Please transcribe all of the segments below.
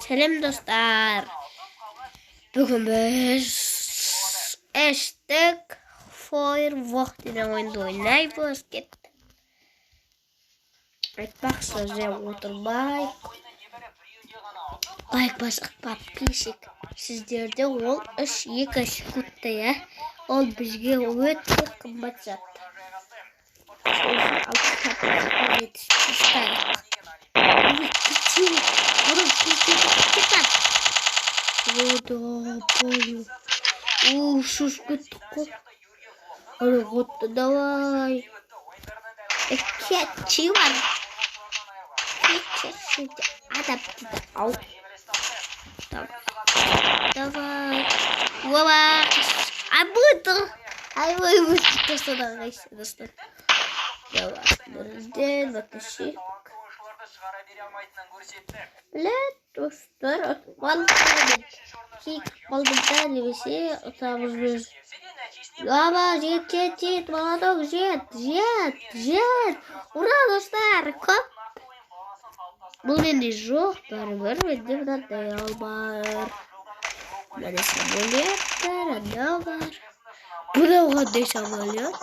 Selam dostlar. Bugün biz Hashtag Firewalk degan oyunda oynaymiz. Aytmoqchi o'tirmay. Like bosib подписчик. Sizlarda ol ish yekish kutda ya. Ol bizga o'ta qimmat zotdi. Давай. Чиван. Ау. Давай. Вова. Абуду. Ай, вы просто давайте. Давай. Бірден батыши. Блядь, достар, отмалдым. Кик балдымдан немесе отамыз біз. Ама, жет, молодок, жет. Ура, достар, көп. Бұл менде жоқ, бәрібір менде мынандай бар. Міне самолеттер, анау бар. Бұда қандай самолет?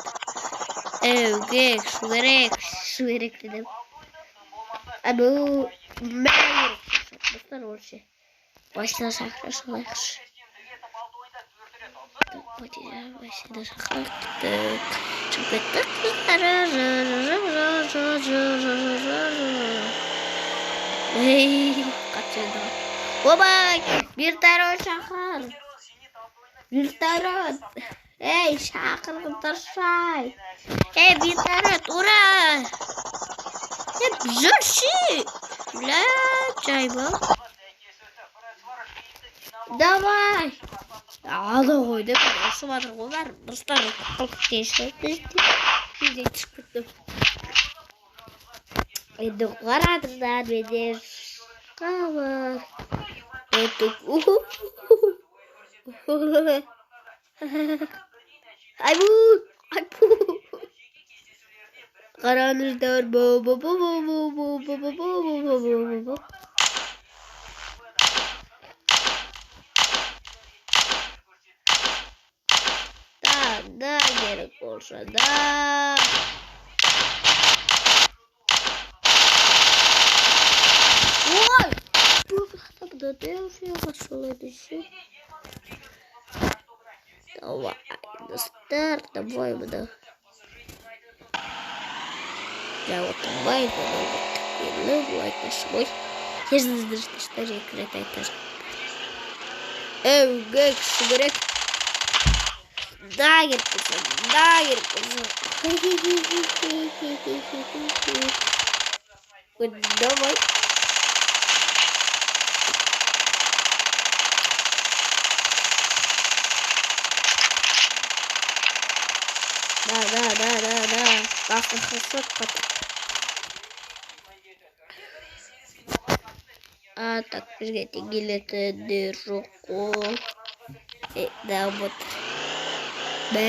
Өгек, шу керек дедім. Бұл мән керек. Достар, оршы. Başına saklaşmalıyız. Başına saklaştık. Çıktık. Kaçırdı. Baba, bir tane şakır. Bir tane. Hey, şakır kurtarsay. Hey, bir tane ura. Hep zor şey. La, çay bak. Давай! Ала қойды, осы батыр қолдар, достар, Үйден түсіп кеттім. Енді қарадыңдар, менен қабар. Айбу! Қараңыздар, Да, gerek olsa da. Ой! Тогда я пошел еще. Давай, на старт, давай, да. Я вот давай, лайк на свой. Я же не знаю, что я кретай тоже. Гек, шугарек. Да, gerek olsa. Давай. Да. Классно, хорошо. А так, ждите, гилеты дырку. Да, вот. Да.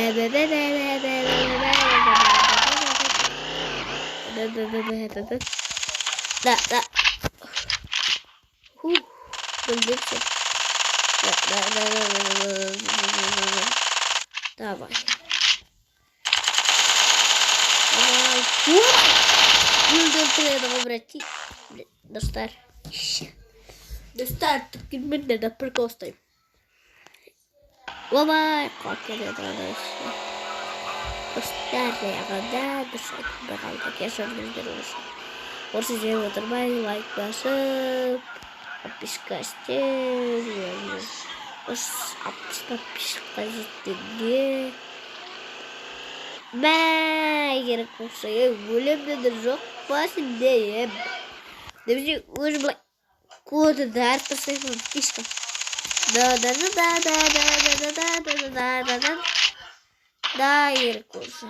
Бандится. Да. Давай. Треба брати. Достар. Таки мене да прикостай. Давай, как я догадался. Старая вода, дышать брал, как я сам разберусь. После сделать нормальный лайк, басып, подписка стель, подписка стель. Керек болса, өлемді жоқ басым дейім. Демесе, өзі бұлай коды да әртірсай подписка. Да, gerek olsa.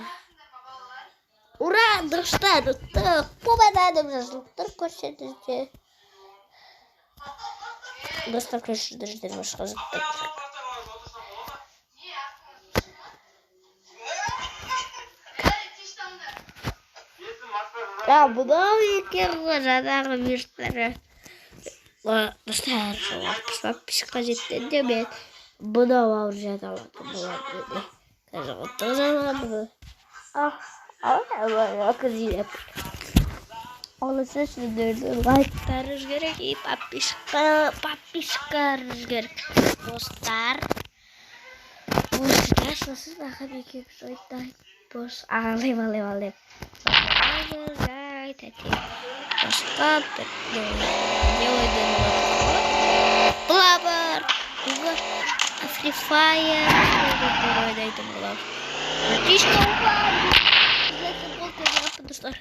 Ура, достар, победадым жазылыптыр көрсетізде. Достар көрсетізде башқа жазылыптыр. Ya bu da bir kere zaten bir tane. Dostlar, 60'a жеткенде мен мынау ауыр жата алатын болады. Қазір отырып bunu. Kız yine. Olursa sizlerden like'larınız gerek, papişkarınız gerek. Dostlar. Bu nasıl daha bir episode bos alayım. Stop. Blabber. Google. Free Fire. Disco. Dostlar.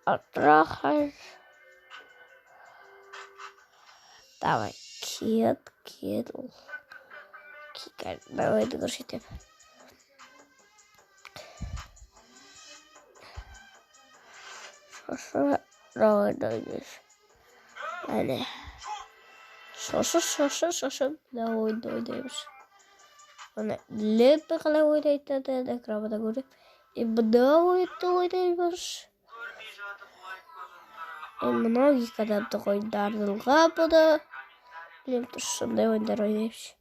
Arkadaşlar. Давай, кет. Давай доложите. Şoşo, давай. Hadi. Şoşo. Давай. Ona lepe kala oynaydı da ekranda göre. Oynayıyoruz. Многие когда-то ойындардың қапыды. Білем тұрсындай ойындар ойнаймыз.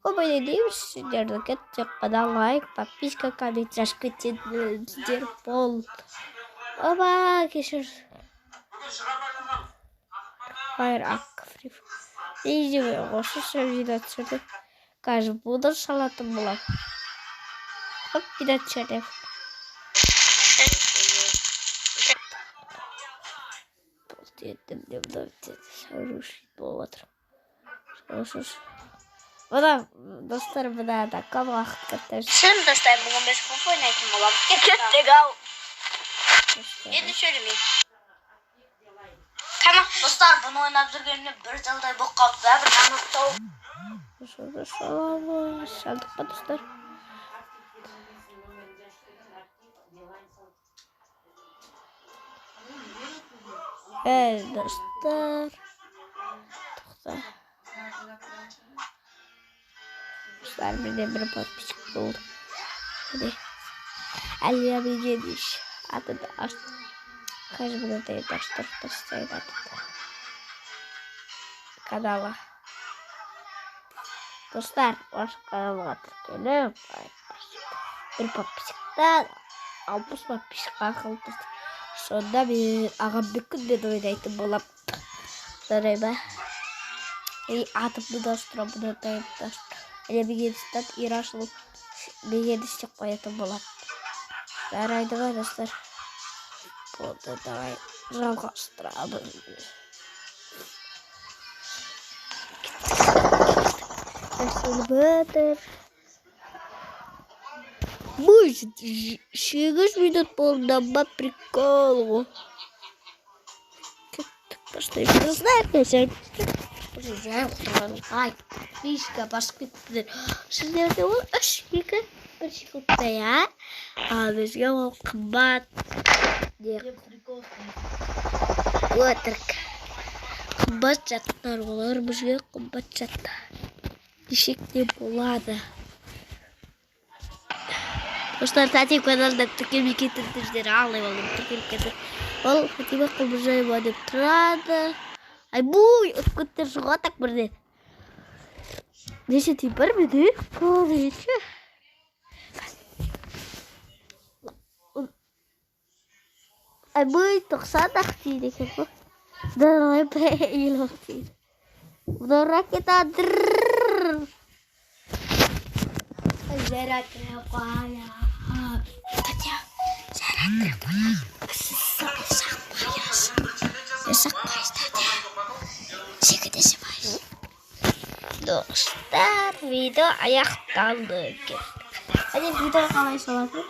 Көп ойнаймыз. Сіздерді тек қана лайк, подписка, коммент жазып кетсеңіздер болды. Оба, кешір. Хайр ақфриф. Нейземе осы сөзді түсірдім. Қазір бұдан салатын болам. Көп бидат түсірдім. Dedim sarışık boğadır. Bana dostlar bana da kavak katır. Sen dostlar bugün biz bu oynayalım olalım. Kötü gal. Yedi söylemeyeyim. Tamam dostlar bunu oynayıp dururken bir dalda bu kapta bir tane tavuk. Şaldık mı dostlar? Evet dostlar. Dostlar bir de bir patlıcık oldu. Hadi. Alabileceğin iş. Adı da açtım. Kaç burada değil dostlar. Kanala. Dostlar başka kanala atırken bir patlıcıktan 60 patlıcık kaldı. Sonunda bir ağam bir günde oynaydım olam. Sonra ben atıp bu dostlar bunu da dostlar. Ele bir gedistan iraşılıp bir gedistan koyatım olam. Saraydı var dostlar. Burada da жалғастырамыз. Батыр. Будет 8 минут полного прикола. Поставим, знаете, уже лайк, подписка, подписка. Сіздерде ол ашика приколтая. А бізге ол қымбат. Өтірік. Қымбат жаттар олар бізге қымбат жаттар. Дешек те болады. Dostlar tatil kanalında Türkiye ülketinizleri anlayalım. Türkiye ülketi. Ол Фатима Кулбажаева деп тұрады. Айбуй, өткөттер суға так бірден. Неше типір беді? Көрейші. Айбуй, 90 ақ дейді екен бұл. Бұдан ел ақ дейді. Бұдан ракета дырррррр. Зарядная паля. Татьяна, зарядная паля. Yasak Tatya. Şekilde yapayım. Dostlar video ayaklandı. Hadi video kalay salatu.